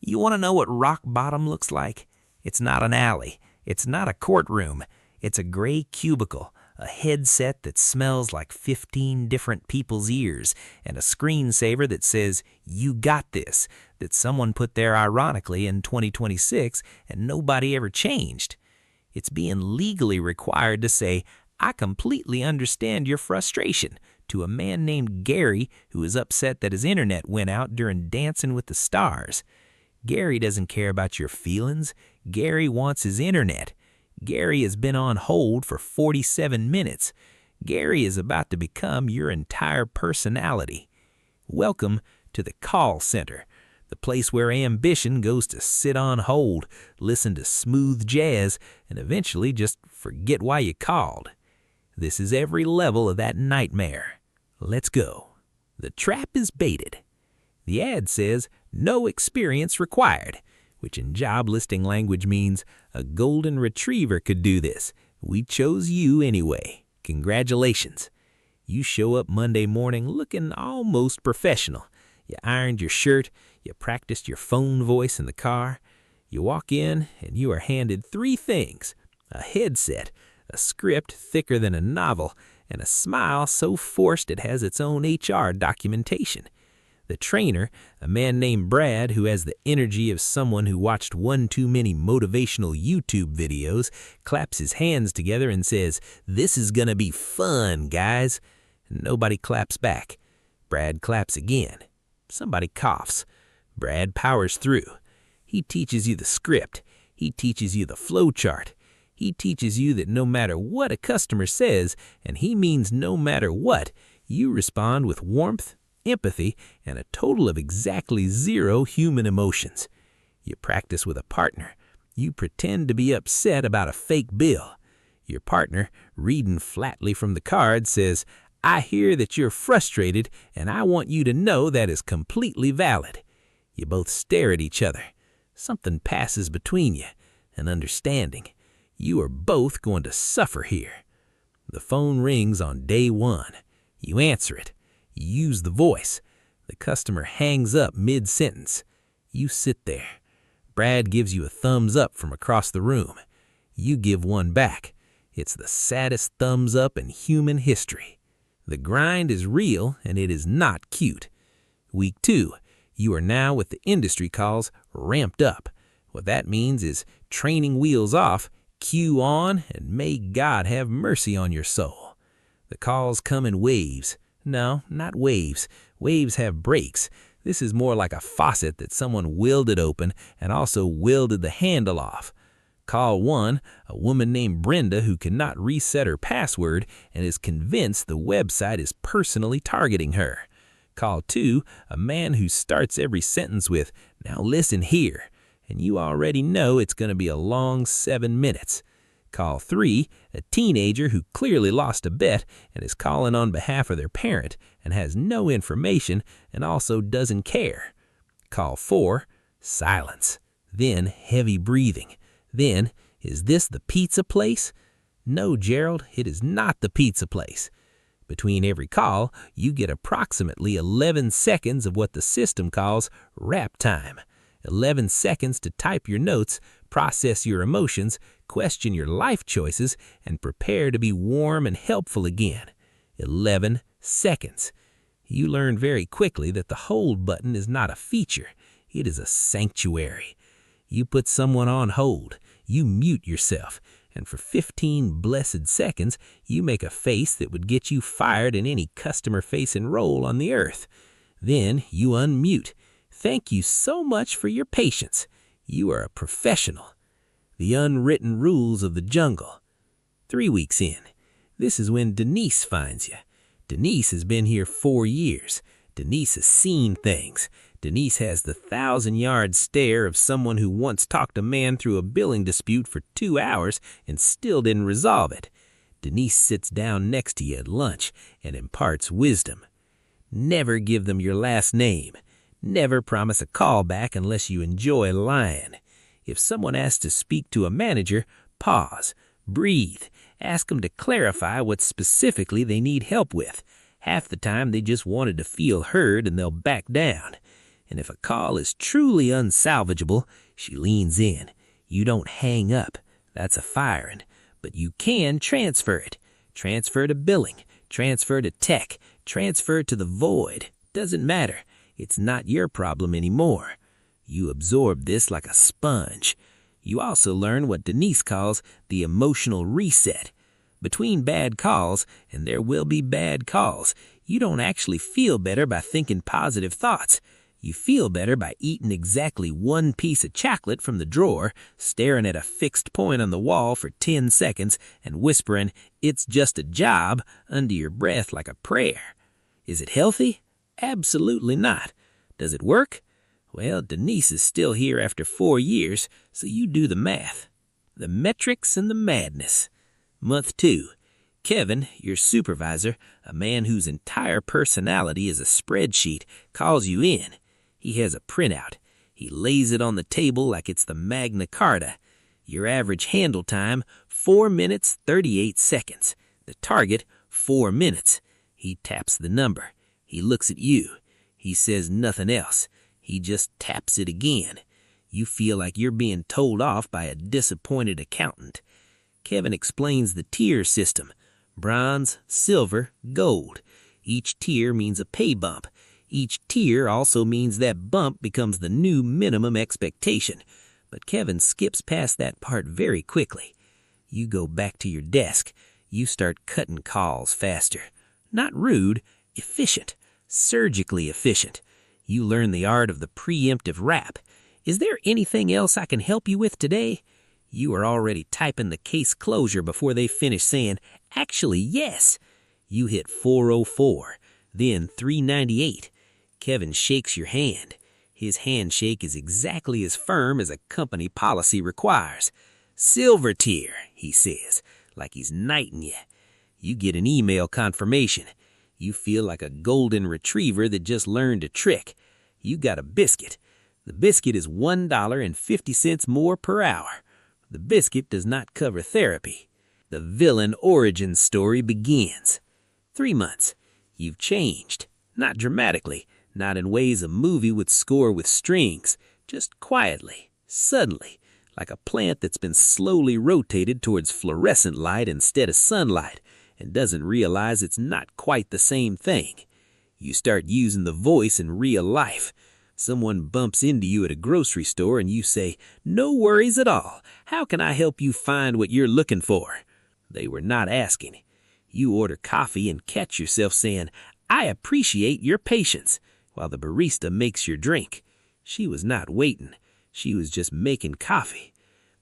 You want to know what rock bottom looks like? It's not an alley. It's not a courtroom. It's a gray cubicle, a headset that smells like 15 different people's ears, and a screensaver that says, "You got this," that someone put there ironically in 2026 and nobody ever changed. It's being legally required to say, "I completely understand your frustration," to a man named Gary who is upset that his internet went out during Dancing with the Stars. Gary doesn't care about your feelings. Gary wants his internet. Gary has been on hold for 47 minutes. Gary is about to become your entire personality. Welcome to the call center, the place where ambition goes to sit on hold, listen to smooth jazz, and eventually just forget why you called. This is every level of that nightmare. Let's go. The trap is baited. The ad says, "No experience required," which in job listing language means a golden retriever could do this. We chose you anyway. Congratulations. You show up Monday morning looking almost professional. You ironed your shirt, you practiced your phone voice in the car. You walk in and you are handed three things: a headset, a script thicker than a novel, and a smile so forced it has its own HR documentation. The trainer, a man named Brad who has the energy of someone who watched one too many motivational YouTube videos, claps his hands together and says, "This is gonna be fun, guys." Nobody claps back. Brad claps again. Somebody coughs. Brad powers through. He teaches you the script. He teaches you the flow chart. He teaches you that no matter what a customer says, and he means no matter what, you respond with warmth, empathy, and a total of exactly 0 human emotions. You practice with a partner. You pretend to be upset about a fake bill. Your partner, reading flatly from the card, says, "I hear that you're frustrated, and I want you to know that is completely valid." You both stare at each other. Something passes between you, an understanding. You are both going to suffer here. The phone rings on day one. You answer it. You use the voice. The customer hangs up mid-sentence. You sit there. Brad gives you a thumbs up from across the room. You give one back. It's the saddest thumbs up in human history. The grind is real and it is not cute. Week 2, you are now what the industry calls ramped up. What that means is training wheels off, cue on, and may God have mercy on your soul. The calls come in waves. No, not waves. Waves have brakes. This is more like a faucet that someone willed it open and also welded the handle off. Call 1, a woman named Brenda who cannot reset her password and is convinced the website is personally targeting her. Call 2, a man who starts every sentence with, "Now listen here," and you already know it's going to be a long 7 minutes. Call 3, a teenager who clearly lost a bet and is calling on behalf of their parent and has no information and also doesn't care. Call 4, silence. Then heavy breathing. Then, "Is this the pizza place?" No, Gerald, it is not the pizza place. Between every call, you get approximately 11 seconds of what the system calls wrap time. 11 seconds to type your notes, process your emotions, question your life choices, and prepare to be warm and helpful again. 11 seconds. You learn very quickly that the hold button is not a feature. It is a sanctuary. You put someone on hold. You mute yourself. And for 15 blessed seconds, you make a face that would get you fired in any customer-facing role on the earth. Then you unmute. Thank you so much for your patience. You are a professional. The unwritten rules of the jungle. 3 weeks in. This is when Denise finds you. Denise has been here 4 years. Denise has seen things. Denise has the 1,000-yard stare of someone who once talked a man through a billing dispute for 2 hours and still didn't resolve it. Denise sits down next to you at lunch and imparts wisdom. Never give them your last name. Never promise a call back unless you enjoy lying. If someone asks to speak to a manager, pause, breathe, ask them to clarify what specifically they need help with. Half the time they just wanted to feel heard and they'll back down. And if a call is truly unsalvageable, she leans in. You don't hang up. That's a firing. But you can transfer it. Transfer to billing. Transfer to tech. Transfer to the void. Doesn't matter. It's not your problem anymore. You absorb this like a sponge. You also learn what Denise calls the emotional reset. Between bad calls, and there will be bad calls, you don't actually feel better by thinking positive thoughts. You feel better by eating exactly one piece of chocolate from the drawer, staring at a fixed point on the wall for 10 seconds, and whispering, "It's just a job," under your breath like a prayer. Is it healthy? Absolutely not. Does it work? Well, Denise is still here after 4 years, so you do the math. The metrics and the madness. Month 2. Kevin, your supervisor, a man whose entire personality is a spreadsheet, calls you in. He has a printout. He lays it on the table like it's the Magna Carta. Your average handle time, 4 minutes, 38 seconds. The target, 4 minutes. He taps the number. He looks at you. He says nothing else. He just taps it again. You feel like you're being told off by a disappointed accountant. Kevin explains the tier system. Bronze, silver, gold. Each tier means a pay bump. Each tier also means that bump becomes the new minimum expectation. But Kevin skips past that part very quickly. You go back to your desk. You start cutting calls faster. Not rude, efficient. Surgically efficient. You learn the art of the preemptive wrap. Is there anything else I can help you with today? You are already typing the case closure before they finish saying, "Actually, yes." You hit 404, then 398. Kevin shakes your hand. His handshake is exactly as firm as a company policy requires. "Silver tier," he says, like he's knighting you. You get an email confirmation. You feel like a golden retriever that just learned a trick. You got a biscuit. The biscuit is $1.50 more per hour. The biscuit does not cover therapy. The villain origin story begins. 3 months. You've changed. Not dramatically. Not in ways a movie would score with strings. Just quietly. Suddenly. Like a plant that's been slowly rotated towards fluorescent light instead of sunlight and doesn't realize it's not quite the same thing. You start using the voice in real life. Someone bumps into you at a grocery store and you say, "No worries at all. How can I help you find what you're looking for?" They were not asking. You order coffee and catch yourself saying, "I appreciate your patience," while the barista makes your drink. She was not waiting. She was just making coffee.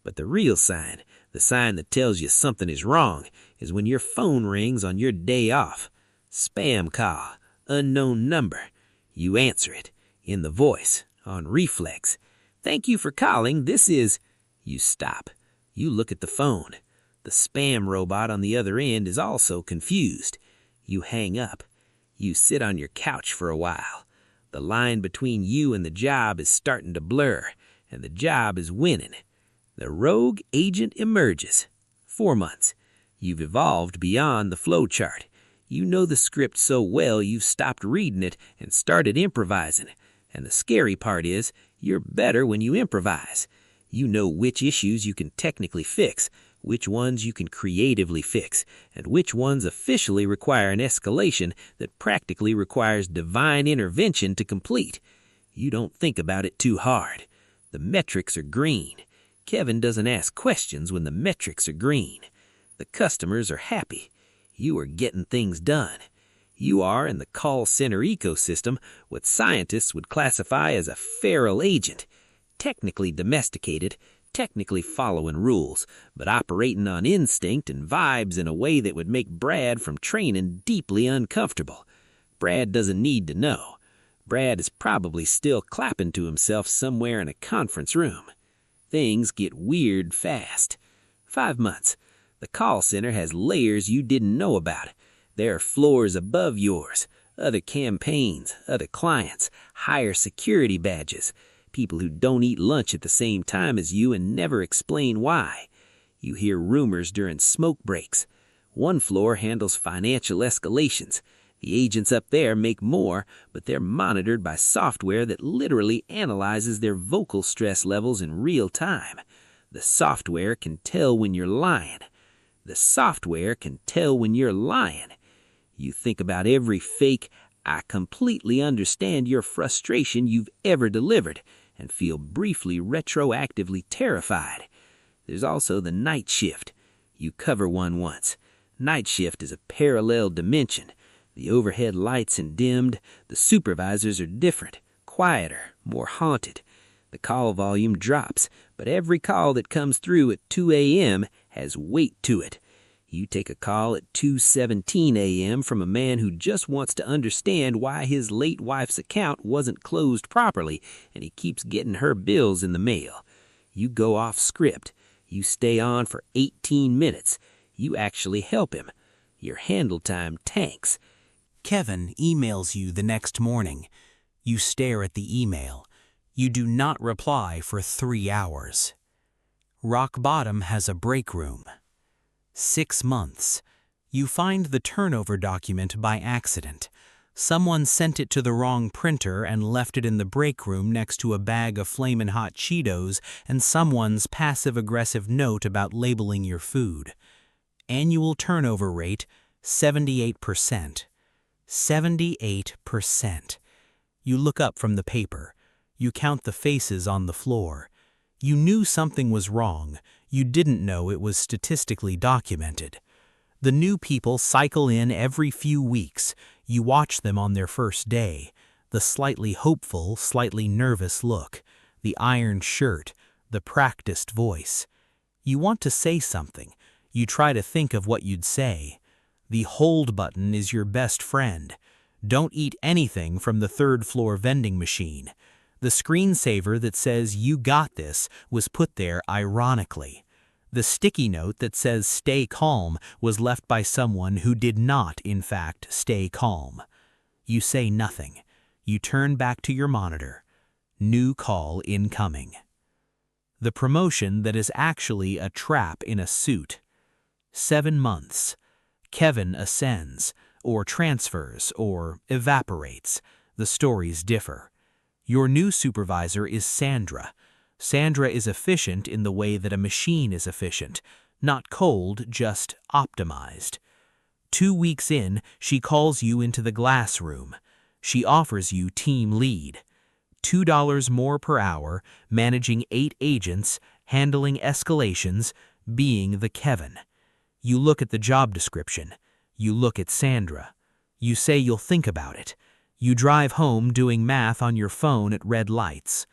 But the real sign, the sign that tells you something is wrong, is when your phone rings on your day off. Spam call, unknown number. You answer it. In the voice, on reflex. "Thank you for calling. This is..." You stop. You look at the phone. The spam robot on the other end is also confused. You hang up. You sit on your couch for a while. The line between you and the job is starting to blur, and the job is winning. The rogue agent emerges. 4 months. You've evolved beyond the flowchart. You know the script so well you've stopped reading it and started improvising. And the scary part is, you're better when you improvise. You know which issues you can technically fix, which ones you can creatively fix, and which ones officially require an escalation that practically requires divine intervention to complete. You don't think about it too hard. The metrics are green. Kevin doesn't ask questions when the metrics are green. The customers are happy. You are getting things done. You are, in the call center ecosystem, what scientists would classify as a feral agent. Technically domesticated, technically following rules, but operating on instinct and vibes in a way that would make Brad from training deeply uncomfortable. Brad doesn't need to know. Brad is probably still clapping to himself somewhere in a conference room. Things get weird fast. 5 months. The call center has layers you didn't know about. There are floors above yours, other campaigns, other clients, higher security badges, people who don't eat lunch at the same time as you and never explain why. You hear rumors during smoke breaks. One floor handles financial escalations. The agents up there make more, but they're monitored by software that literally analyzes their vocal stress levels in real time. The software can tell when you're lying. The software can tell when you're lying. You think about every fake, "I completely understand your frustration" you've ever delivered, and feel briefly retroactively terrified. There's also the night shift. You cover one once. Night shift is a parallel dimension. The overhead lights are dimmed. The supervisors are different, quieter, more haunted. The call volume drops, but every call that comes through at 2 a.m. has weight to it. You take a call at 2:17 a.m. from a man who just wants to understand why his late wife's account wasn't closed properly and he keeps getting her bills in the mail. You go off script. You stay on for 18 minutes. You actually help him. Your handle time tanks. Kevin emails you the next morning. You stare at the email. You do not reply for 3 hours. Rock Bottom has a break room. 6 months. You find the turnover document by accident. Someone sent it to the wrong printer and left it in the break room next to a bag of Flamin' Hot Cheetos and someone's passive-aggressive note about labeling your food. Annual turnover rate, 78%. 78%. You look up from the paper. You count the faces on the floor. You knew something was wrong. You didn't know it was statistically documented. The new people cycle in every few weeks. You watch them on their first day. The slightly hopeful, slightly nervous look. The ironed shirt. The practiced voice. You want to say something. You try to think of what you'd say. The hold button is your best friend. Don't eat anything from the third-floor vending machine. The screensaver that says "You got this" was put there ironically. The sticky note that says "Stay calm" was left by someone who did not, in fact, stay calm. You say nothing. You turn back to your monitor. New call incoming. The promotion that is actually a trap in a suit. 7 months. Kevin ascends, or transfers, or evaporates. The stories differ. Your new supervisor is Sandra. Sandra is efficient in the way that a machine is efficient. Not cold, just optimized. 2 weeks in, she calls you into the glass room. She offers you team lead. $2 more per hour, managing 8 agents, handling escalations, being the Kevin. You look at the job description. You look at Sandra. You say you'll think about it. You drive home doing math on your phone at red lights.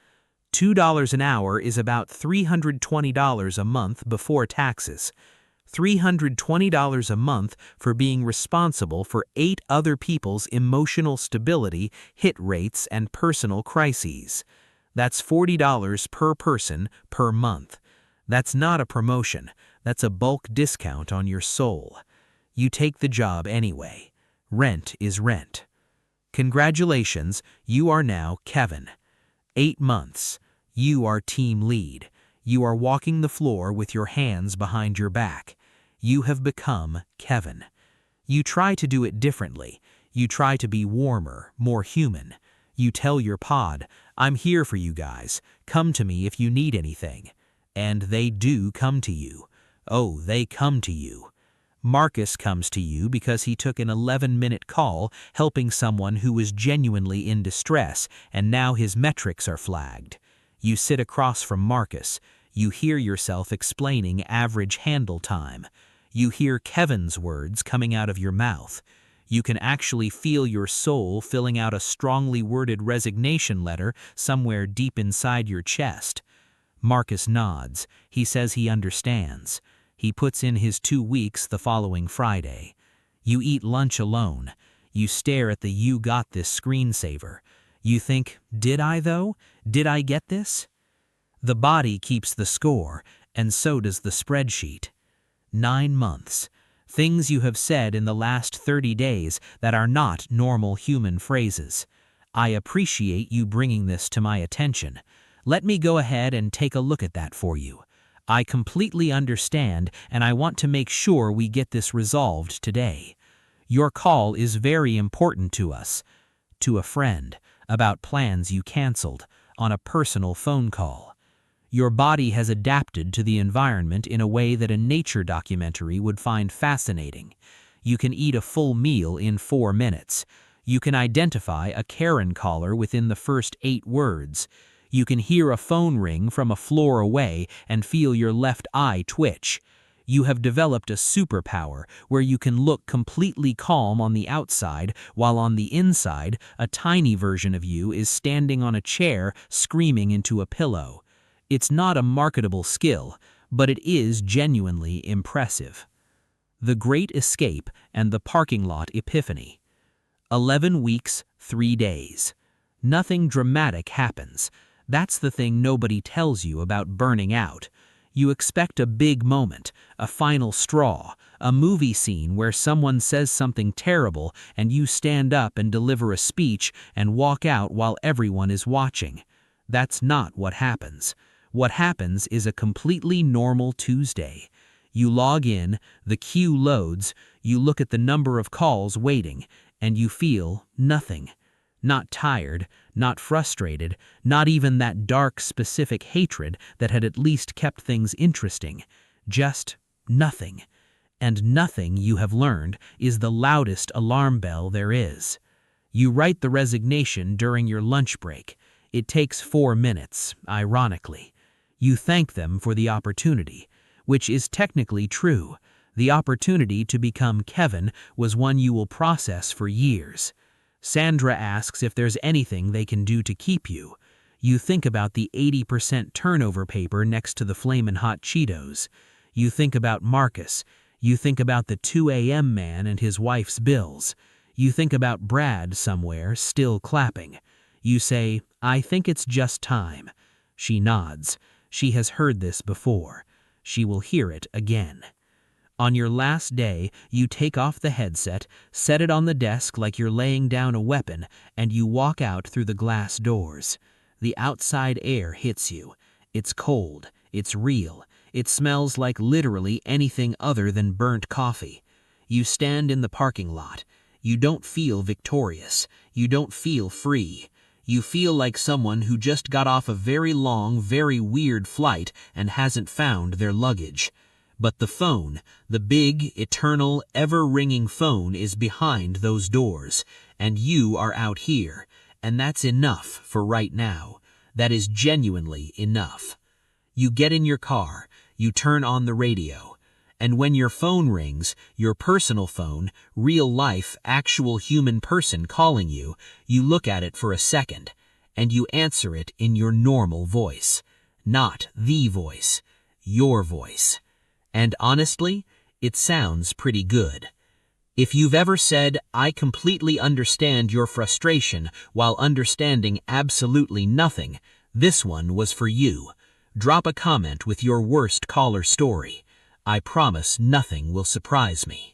$2 an hour is about $320 a month before taxes. $320 a month for being responsible for 8 other people's emotional stability, hit rates, and personal crises. That's $40 per person per month. That's not a promotion. That's a bulk discount on your soul. You take the job anyway. Rent is rent. Congratulations, you are now Kevin. 8 months. You are team lead. You are walking the floor with your hands behind your back. You have become Kevin. You try to do it differently. You try to be warmer, more human. You tell your pod, "I'm here for you guys. Come to me if you need anything." And they do come to you. Oh, they come to you. Marcus comes to you because he took an 11-minute call helping someone who was genuinely in distress, and now his metrics are flagged. You sit across from Marcus. You hear yourself explaining average handle time. You hear Kevin's words coming out of your mouth. You can actually feel your soul filling out a strongly worded resignation letter somewhere deep inside your chest. Marcus nods. He says he understands. He puts in his 2 weeks the following Friday. You eat lunch alone. You stare at the "You got this" screensaver. You think, did I though? Did I get this? The body keeps the score, and so does the spreadsheet. 9 months. Things you have said in the last 30 days that are not normal human phrases. I appreciate you bringing this to my attention. Let me go ahead and take a look at that for you. I completely understand, and I want to make sure we get this resolved today. Your call is very important to us. To a friend, about plans you canceled, on a personal phone call. Your body has adapted to the environment in a way that a nature documentary would find fascinating. You can eat a full meal in 4 minutes. You can identify a Karen caller within the first 8 words. You can hear a phone ring from a floor away and feel your left eye twitch. You have developed a superpower where you can look completely calm on the outside, while on the inside, a tiny version of you is standing on a chair screaming into a pillow. It's not a marketable skill, but it is genuinely impressive. The Great Escape and the Parking Lot Epiphany. 11 weeks, 3 days. Nothing dramatic happens. That's the thing nobody tells you about burning out. You expect a big moment, a final straw, a movie scene where someone says something terrible and you stand up and deliver a speech and walk out while everyone is watching. That's not what happens. What happens is a completely normal Tuesday. You log in, the queue loads, you look at the number of calls waiting, and you feel nothing. Not tired, not frustrated, not even that dark, specific hatred that had at least kept things interesting. Just nothing. And nothing, you have learned, is the loudest alarm bell there is. You write the resignation during your lunch break. It takes 4 minutes, ironically. You thank them for the opportunity, which is technically true. The opportunity to become Kevin was one you will process for years. Sandra asks if there's anything they can do to keep you. You think about the 80% turnover paper next to the Flamin' Hot Cheetos. You think about Marcus. You think about the 2 a.m. man and his wife's bills. You think about Brad somewhere, still clapping. You say, "I think it's just time." She nods. She has heard this before. She will hear it again. On your last day, you take off the headset, set it on the desk like you're laying down a weapon, and you walk out through the glass doors. The outside air hits you. It's cold. It's real. It smells like literally anything other than burnt coffee. You stand in the parking lot. You don't feel victorious. You don't feel free. You feel like someone who just got off a very long, very weird flight and hasn't found their luggage. But the phone, the big, eternal, ever-ringing phone is behind those doors, and you are out here, and that's enough for right now. That is genuinely enough. You get in your car, you turn on the radio, and when your phone rings, your personal phone, real-life, actual human person calling you, you look at it for a second, and you answer it in your normal voice. Not the voice, your voice. And honestly, it sounds pretty good. If you've ever said, "I completely understand your frustration," while understanding absolutely nothing, this one was for you. Drop a comment with your worst caller story. I promise nothing will surprise me.